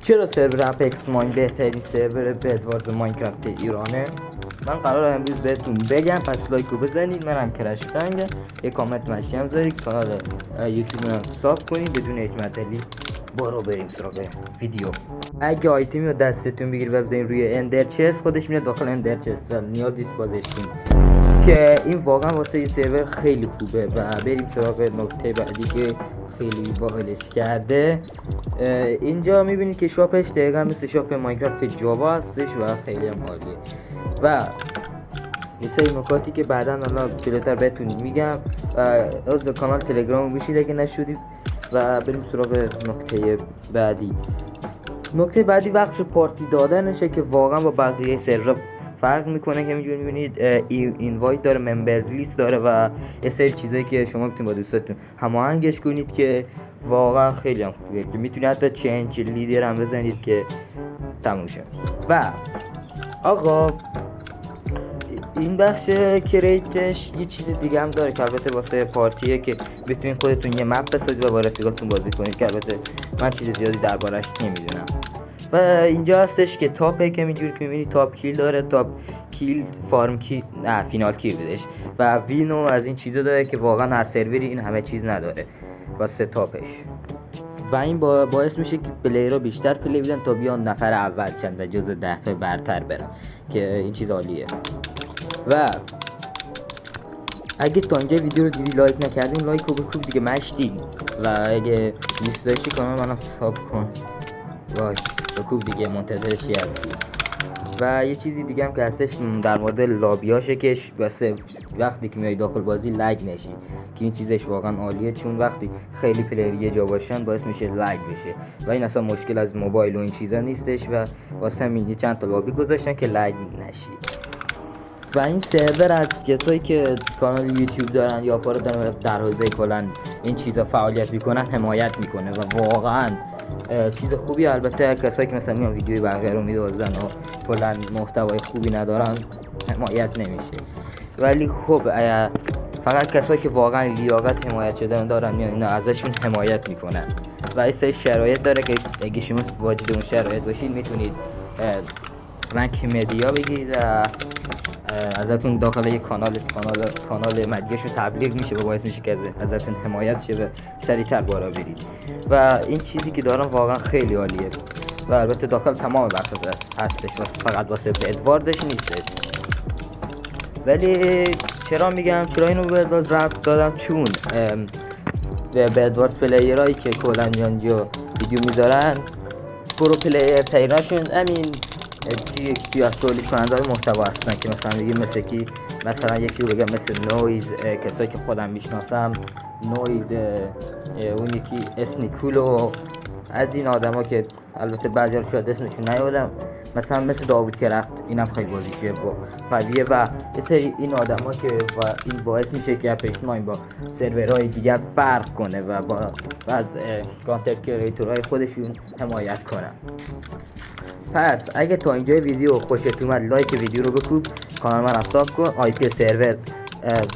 چرا سرور اپکس ماین بهترین سرور بدوارز ماینکرافت ایرانه؟ من قرار امروز بهتون بگم، پس لایکو بزنید، منم کرش کنگ، یه کامنت مشی هم بذارید، کانال یوتیوب رو ساب کنید بدون هیچ معطلی. برو بریم سراغ ویدیو. اگه آیتمی رو دستتون بگیرید و بزنید روی اندر چست، خودش میاد داخل اندر چست و نیاز نیست بازش کنید، که این واقعا واسه یه سرور خیلی خوبه. و بریم سراغ نکته بعدی که خیلی باحالش کرده. اینجا میبینید که شاپش دقیقا مثل شاپ ماینکرافت جاوا هستش و خیلی هم عالیه. و یه سری نکاتی که بعدا حالا جلوتر بهتون میگم. از کانال تلگرام بشید اگه نشدید. و بریم سراغ نکته بعدی. نکته بعدی بخش پارتی دادنشه که واقعا با بقیه سرور فرق میکنه، که میجونید میبینید اینوایت داره، ممبر لیست داره و یه سری چیزایی که شما میتونید با دوستاتون هماهنگش کنید که واقعا خیلی هم خوبه، که میتونید حتی چنج لیدر هم بزنید که تموم شد. و آقا این بخش کریتش یه چیز دیگه هم داره که البته واسه پارتیه، که بتونید خودتون یه مپ بسازید و با رفیقاتون بازی کنید، که البته من چیز زیادی دربارش نمیدونم. و اینجا هستش که تاپه که اینجوری که میبینید تاپ کیل داره، تاپ کیل، فارم کیل، نه فینال کیل بدش، و وینو از این چیزا داره که واقعا هر سروری این همه چیز نداره واسه تاپش. و این باعث میشه که پلیرها بیشتر پلی بدن تا بیان نفر اول شن و جزو 10 تا برتر برن، که این چیز عالیه. و اگه تا اینجا ویدیو رو دیدی لایک نکردین، لایک رو بکن دیگه مشتی. و اگه دوست داشتی کانال منو ساب کن، وای بکوب دیگه، منتظرشی هستی. و یه چیزی دیگه هم که هستش در مورد لابیاشه، که واسه وقتی که میای داخل بازی لگ نشی، که این چیزش واقعا عالیه، چون وقتی خیلی پلیر یه جا باشن باعث میشه لگ بشه و این اصلا مشکل از موبایل و این چیزا نیستش. و واسه همین یه چند تا لابی گذاشتن که لگ نشی. و این سرور از کسایی که کانال یوتیوب دارن یا پارو دارن در حوزه کلا این چیزا فعالیت میکنن حمایت میکنه و واقعا چیز خوبی. البته کسایی که مثلا میان ویدیوی بقیه رو میدوزن و کلا محتوای خوبی ندارن حمایت نمیشه. ولی خب فقط کسایی که واقعا لیاقت حمایت شدن دارن میان اینا ازشون حمایت میکنن. و این سری شرایط داره که اگه شما واجد اون شرایط باشید میتونید رنک مدیا بگیرید و ازتون داخل یک کانال مدیاشو تبلیغ میشه و باعث میشه که ازتون حمایت شه و سریعتر بالا برید. و این چیزی که دارم واقعا خیلی عالیه و البته داخل تمام بخشا هستش و فقط واسه ادواردش نیستش. ولی چرا اینو به ادوارد ربط دادم؟ چون به ادوارد پلیرایی که کلا اینجا ویدیو میذارن پرو پلیر تریناشون همین چی از تولید کننده های محتوا هستن، که مثلا بگیم مثلا یکی رو بگم مثل نویز، کسایی که خودم میشناسم، نویز، اون یکی اسنیکول و از این آدما که البته بعضی رو شاید اسمشون نیادم، مثلا مثل داوود کرفت، اینم خیلی بازیشه با قویه. و یه سری این آدما که این باعث میشه که اپکس ماین با سرورهای دیگر فرق کنه و با بعض کانتنت کریتورهای خودشون حمایت کنن. پس اگه تا اینجای ویدیو خوشت اومد لایک ویدیو رو بکوب، کانال من ساب کن. آی پی سرور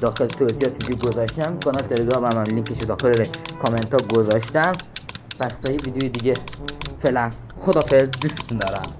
داخل توضیحات ویدیو گذاشتم، کانال تلگرام هم لینکش داخل کامنت ها گذاشتم. پس تا یه ویدیو دیگه فعلا خدافظ، دوستتون دارم.